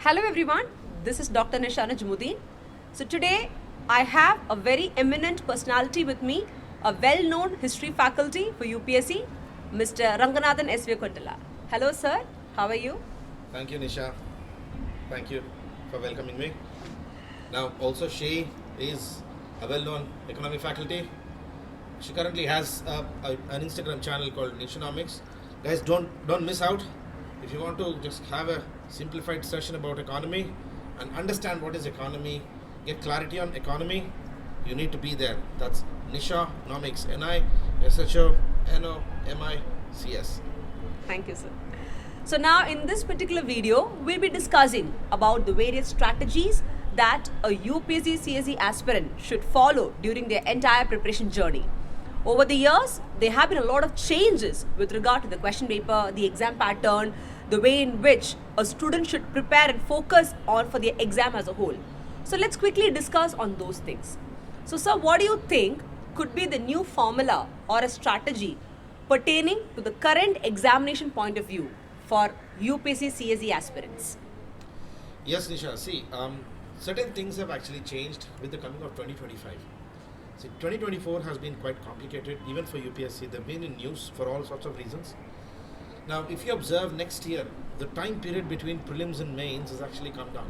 Hello everyone, this is Dr. Nisha Najmuddin. So today I have a very eminent personality with me, a well-known history faculty for UPSC, Mr. Ranganathan S. V. Kontala. Hello sir, how are you? Thank you, Nisha. Thank you for welcoming me. Now, also she is a well-known economic faculty. She currently has an Instagram channel called Nishanomics. Guys, don't miss out. If you want to just have a simplified session about economy and understand what is economy, get clarity on economy, you need to be there. That's Nishanomics. Nishonomics. Thank you sir. So now in this particular video, we'll be discussing about the various strategies that a UPSC CSE aspirant should follow during their entire preparation journey. Over the years, there have been a lot of changes with regard to the question paper, the exam pattern, the way in which a student should prepare and focus on for the exam as a whole. So let's quickly discuss on those things. So sir, what do you think could be the new formula or a strategy pertaining to the current examination point of view for UPSC CSE aspirants? Yes, Nisha. See, certain things have actually changed with the coming of 2025. See, 2024 has been quite complicated even for UPSC. They've been in news for all sorts of reasons. Now, if you observe next year, the time period between prelims and mains has actually come down.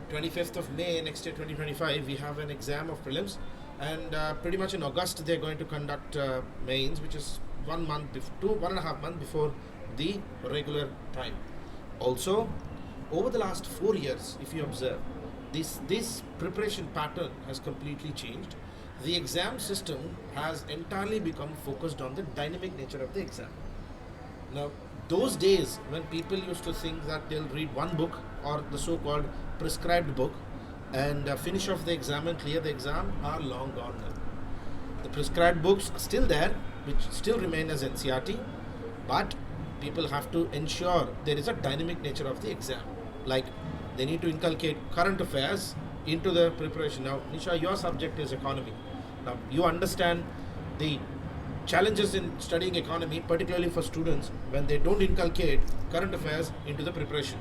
25th of May next year, 2025, we have an exam of prelims, and pretty much in August they're going to conduct mains, which is 1 month, 1.5 months before the regular time. Also, over the last 4 years, if you observe, this preparation pattern has completely changed. The exam system has entirely become focused on the dynamic nature of the exam. Now, those days when people used to think that they'll read one book or the so-called prescribed book and finish off the exam and clear the exam are long gone now. The prescribed books are still there, which still remain as NCERT, but people have to ensure there is a dynamic nature of the exam. Like, they need to inculcate current affairs into the preparation. Now, Nisha, your subject is economy. Now, you understand the challenges in studying economy, particularly for students, when they don't inculcate current affairs into the preparation.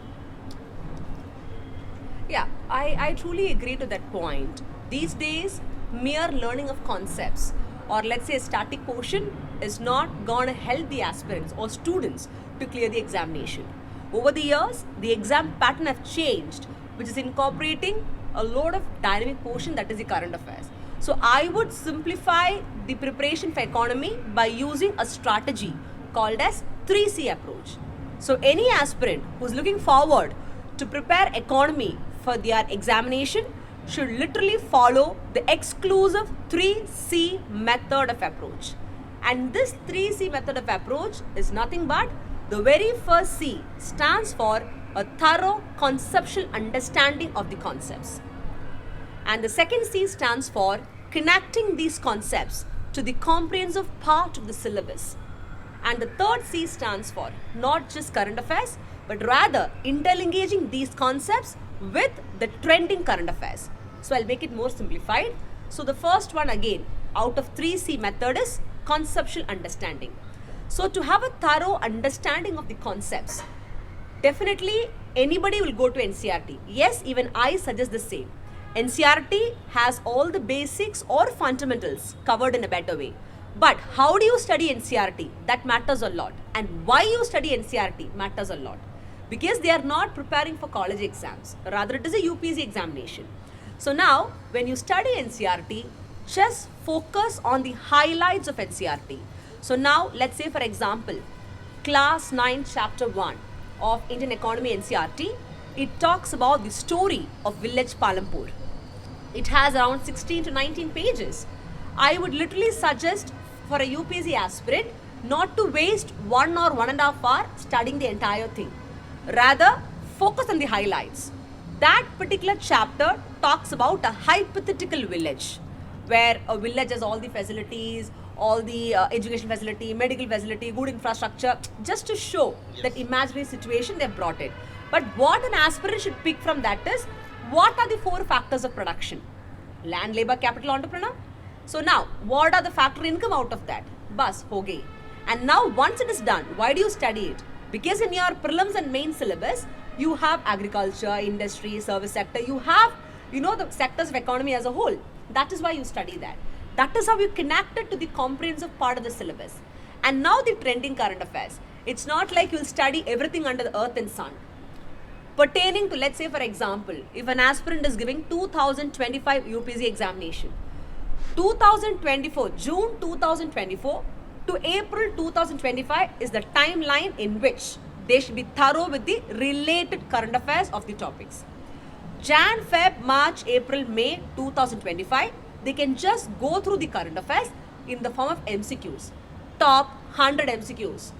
Yeah, I truly agree to that point. These days, mere learning of concepts or let's say a static portion is not going to help the aspirants or students to clear the examination. Over the years, the exam pattern have changed, which is incorporating a lot of dynamic portion, that is the current affairs. So I would simplify the preparation for economy by using a strategy called as 3C approach. So any aspirant who's looking forward to prepare economy for their examination should literally follow the exclusive 3C method of approach. And this 3C method of approach is nothing but the very first C stands for a thorough conceptual understanding of the concepts. And the second C stands for connecting these concepts to the comprehensive part of the syllabus. And the third C stands for not just current affairs, but rather interlinking these concepts with the trending current affairs. So I'll make it more simplified. So the first one again out of 3C method is conceptual understanding. So to have a thorough understanding of the concepts, definitely anybody will go to NCERT. Yes, even I suggest the same. NCERT has all the basics or fundamentals covered in a better way. But how do you study NCERT? That matters a lot. And why you study NCERT matters a lot. Because they are not preparing for college exams. Rather, it is a UPSC examination. So now, when you study NCERT, just focus on the highlights of NCERT. So now, let's say for example, class 9 chapter 1 of Indian Economy NCERT, it talks about the story of village Palampur. It has around 16 to 19 pages. I would literally suggest for a UPSC aspirant not to waste 1 or 1.5 hours studying the entire thing. Rather, focus on the highlights. That particular chapter talks about a hypothetical village where a village has all the facilities, all the education facility, medical facility, good infrastructure, just to show that imaginary situation they've brought it. But what an aspirant should pick from that is, what are the 4 factors of production? Land, labor, capital, entrepreneur. So now, what are the factor income out of that? Bas, ho gayi. And now once it is done, why do you study it? Because in your prelims and main syllabus, You have agriculture, industry, service sector. You have, the sectors of economy as a whole. That is why you study that. That is how you connect it to the comprehensive part of the syllabus. And now the trending current affairs. It's not like you'll study everything under the earth and sun. Pertaining to, let's say for example, if an aspirant is giving 2025 UPSC examination, 2024, June 2024 to April 2025 is the timeline in which they should be thorough with the related current affairs of the topics. Jan, Feb, March, April, May 2025, they can just go through the current affairs in the form of MCQs. Top 100 MCQs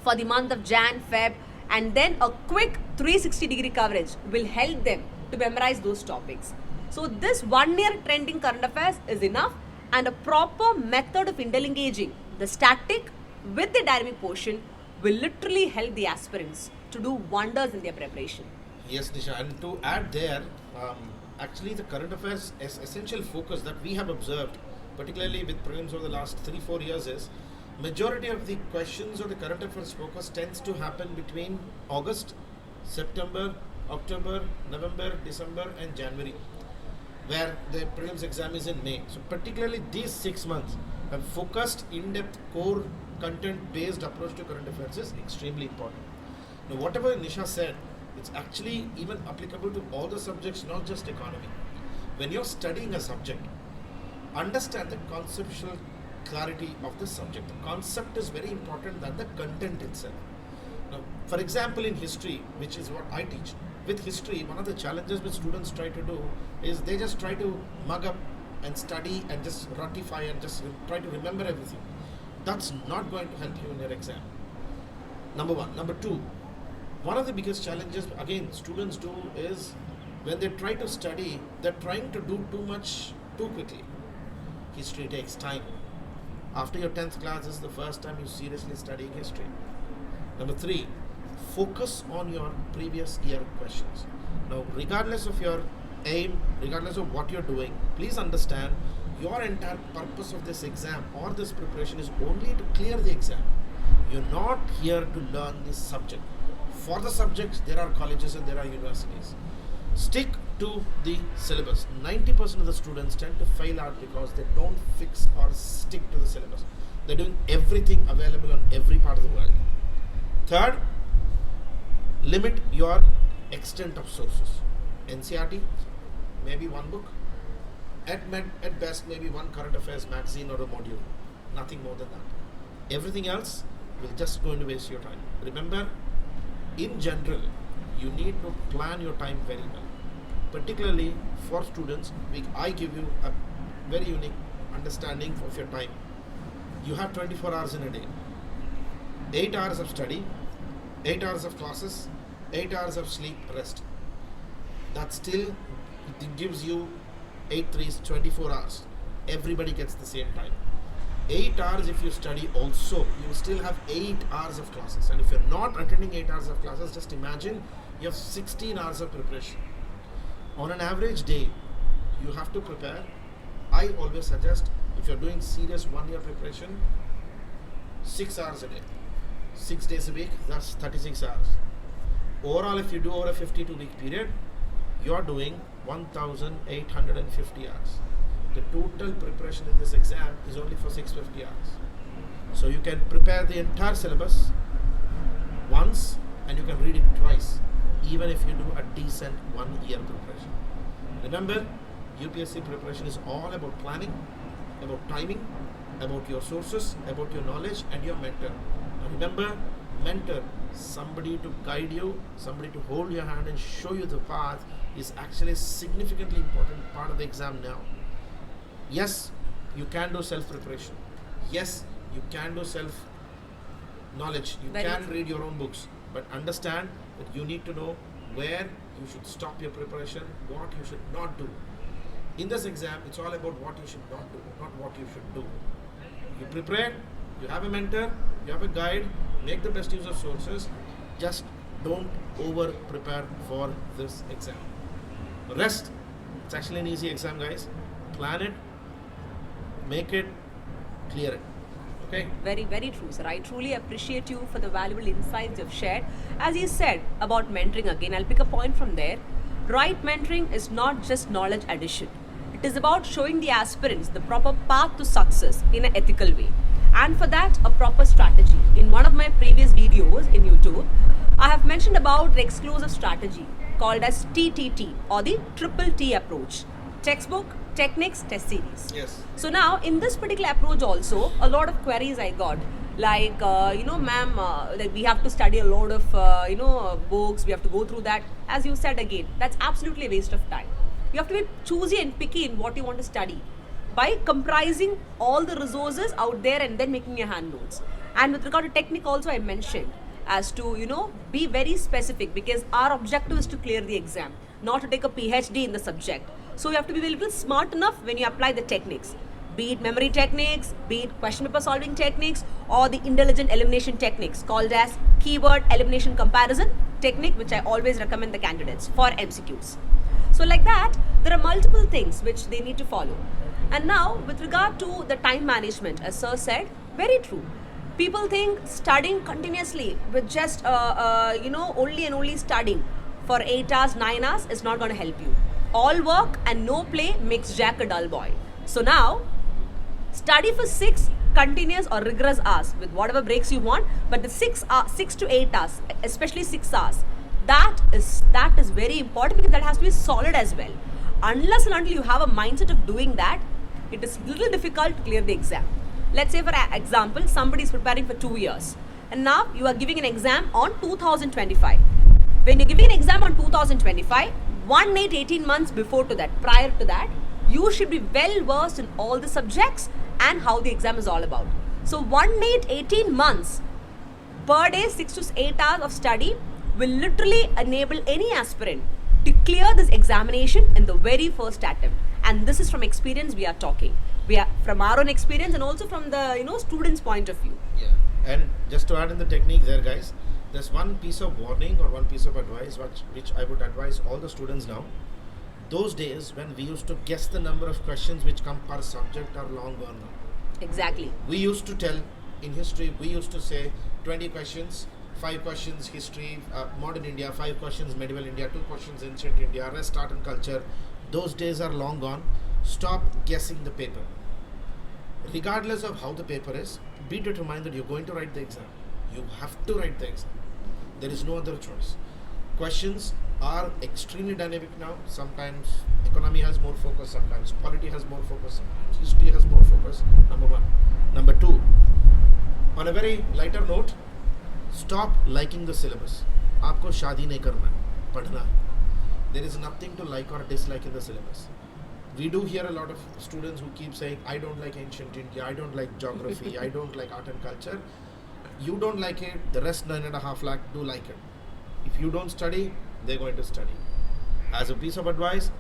for the month of Jan, Feb, and then a quick 360-degree coverage will help them to memorize those topics. So this 1 year trending current affairs is enough, and a proper method of interengaging the static with the dynamic portion will literally help the aspirants to do wonders in their preparation. Yes, Nisha, and to add there, actually the current affairs essential focus that we have observed, particularly with prelims over the last 3-4 years, is majority of the questions or the current affairs focus tends to happen between August, September, October, November, December and January, where the prelims exam is in May. So particularly these 6 months, a focused, in-depth, core content-based approach to current affairs is extremely important. Now whatever Nisha said, it's actually even applicable to all the subjects, not just economy. When you're studying a subject, understand the conceptual clarity of the subject. The concept is very important than the content itself. Now, for example, in history, which is what I teach, with history, one of the challenges which students try to do is they just try to mug up and study and just ratify and just try to remember everything. That's not going to help you in your exam. Number one. Number two, one of the biggest challenges, again, students do is when they try to study, they're trying to do too much too quickly. History takes time. After your 10th class, this is the first time you're seriously studying history. Number three, focus on your previous year questions. Now, regardless of your aim, regardless of what you're doing, please understand your entire purpose of this exam or this preparation is only to clear the exam. You're not here to learn this subject. For the subjects, there are colleges and there are universities. Stick to the syllabus. 90% of the students tend to fail out because they don't fix or stick to the syllabus. They're doing everything available on every part of the world. Third, limit your extent of sources. NCERT, maybe one book. At best, maybe one current affairs magazine or a module. Nothing more than that. Everything else will just going to waste your time. Remember, in general, you need to plan your time very well. Particularly for students, I give you a very unique understanding of your time. You have 24 hours in a day. 8 hours of study, 8 hours of classes, 8 hours of sleep, rest. That still gives you 8 3s, 24 hours. Everybody gets the same time. 8 hours if you study also, you will still have 8 hours of classes. And if you're not attending 8 hours of classes, just imagine you have 16 hours of preparation. On an average day, you have to prepare. I always suggest, if you're doing serious 1 year preparation, 6 hours a day. 6 days a week, that's 36 hours. Overall, if you do over a 52-week period, you're doing 1,850 hours. The total preparation in this exam is only for 650 hours. So you can prepare the entire syllabus once and you can read it twice, even if you do a decent 1 year preparation. Remember, UPSC preparation is all about planning, about timing, about your sources, about your knowledge and your mentor. Now remember, mentor, somebody to guide you, somebody to hold your hand and show you the path is actually a significantly important part of the exam now. Yes, you can do self-preparation. Yes, you can do self-knowledge. You can read your own books. But understand that you need to know where you should stop your preparation, what you should not do. In this exam, it's all about what you should not do, not what you should do. You prepare, you have a mentor, you have a guide, make the best use of sources. Just don't over-prepare for this exam. The rest, it's actually an easy exam, guys. Plan it, make it, clear it. Okay. Very, very true, sir. I truly appreciate you for the valuable insights you've shared. As you said about mentoring again, I'll pick a point from there. Right mentoring is not just knowledge addition. It is about showing the aspirants the proper path to success in an ethical way. And for that, a proper strategy. In one of my previous videos in YouTube, I have mentioned about the exclusive strategy called as TTT or the triple T approach. Textbook, techniques, test series. Yes. So now in this particular approach also, a lot of queries I got like, ma'am, like we have to study a lot of, books, we have to go through that. As you said again, that's absolutely a waste of time. You have to be choosy and picky in what you want to study by comprising all the resources out there and then making your hand notes. And with regard to technique also I mentioned as to, be very specific because our objective is to clear the exam, not to take a PhD in the subject. So you have to be a little smart enough when you apply the techniques, be it memory techniques, be it question paper solving techniques, or the intelligent elimination techniques called as keyword elimination comparison technique, which I always recommend the candidates for MCQs. So like that, there are multiple things which they need to follow. And now, with regard to the time management, as Sir said, very true. People think studying continuously with just, only and only studying for 8 hours, 9 hours is not going to help you. All work and no play makes Jack a dull boy. So now, study for 6 continuous or rigorous hours with whatever breaks you want, but the 6 to 8 hours, especially 6 hours, that is very important because that has to be solid as well. Unless and until you have a mindset of doing that, it is little difficult to clear the exam. Let's say for example, somebody is preparing for 2 years and now you are giving an exam on 2025. When you're giving an exam on 2025, 18 months before to that, prior to that, you should be well versed in all the subjects and how the exam is all about. So 18 months per day, 6 to 8 hours of study will literally enable any aspirant to clear this examination in the very first attempt. And this is from experience we are talking. We are from our own experience and also from the students' point of view. Yeah. And just to add in the technique there, guys, there's one piece of warning or one piece of advice which I would advise all the students now. Those days when we used to guess the number of questions which come per subject are long gone now. Exactly. We used to tell in history, we used to say 20 questions, 5 questions history, modern India, 5 questions medieval India, 2 questions ancient India, rest art and culture. Those days are long gone. Stop guessing the paper. Regardless of how the paper is, be determined that you're going to write the exam. You have to write the exam. There is no other choice. Questions are extremely dynamic now. Sometimes economy has more focus, sometimes polity has more focus, sometimes history has more focus. Number 1. Number 2, on a very lighter note, stop liking the syllabus. आपको शादी नहीं करना है, पढ़ना है. There is nothing to like or dislike in the syllabus. We do hear a lot of students who keep saying, I don't like ancient India, I don't like geography, I don't like art and culture. You don't like it, the rest 9.5 lakh do like it. If you don't study, they're going to study. As a piece of advice,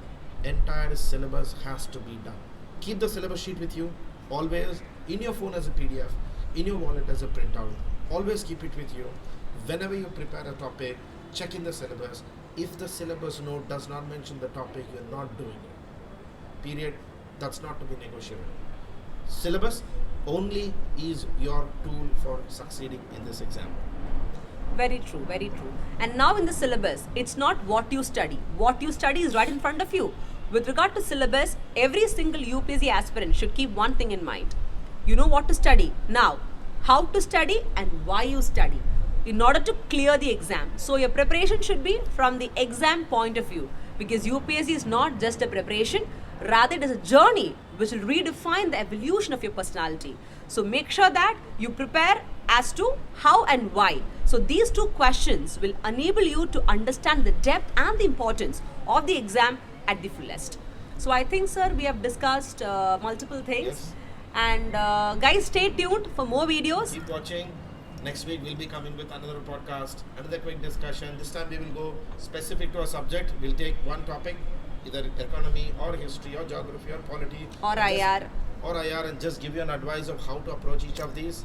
entire syllabus has to be done. Keep the syllabus sheet with you, always in your phone as a PDF, in your wallet as a printout. Always keep it with you. Whenever you prepare a topic, check in the syllabus. If the syllabus note does not mention the topic, you're not doing it. Period. That's not to be negotiable. Syllabus only is your tool for succeeding in this exam. Very true, very true. And now in the syllabus, it's not what you study. What you study is right in front of you. With regard to syllabus, every single UPSC aspirant should keep one thing in mind. You know what to study. Now, how to study and why you study in order to clear the exam. So your preparation should be from the exam point of view, because UPSC is not just a preparation, rather it is a journey which will redefine the evolution of your personality. So make sure that you prepare as to how and why. So these 2 questions will enable you to understand the depth and the importance of the exam at the fullest. So I think, sir, we have discussed multiple things. Yes. And guys, stay tuned for more videos. Keep watching. Next week we'll be coming with another podcast, another quick discussion. This time we will go specific to a subject. We'll take one topic, either economy or history or geography or polity Or IR. And just give you an advice of how to approach each of these.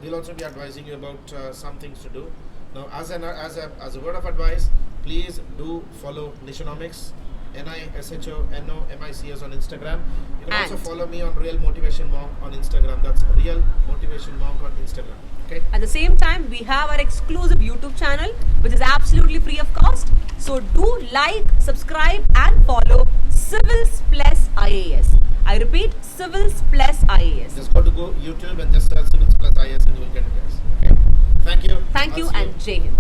We'll also be advising you about some things to do. Now, as a word of advice, please do follow Nishanomics. NISHONOMICS on Instagram. You can also And- follow me on Real Motivation Monk on Instagram. That's Real Motivation Monk on Instagram. Okay. At the same time, we have our exclusive YouTube channel, which is absolutely free of cost. So do like, subscribe, and follow Civils Plus IAS. I repeat, Civils Plus IAS. Just go to YouTube and just search Civils Plus IS and you will get it, guys. Okay. Thank you. Thank I'll you see and Jai Hind.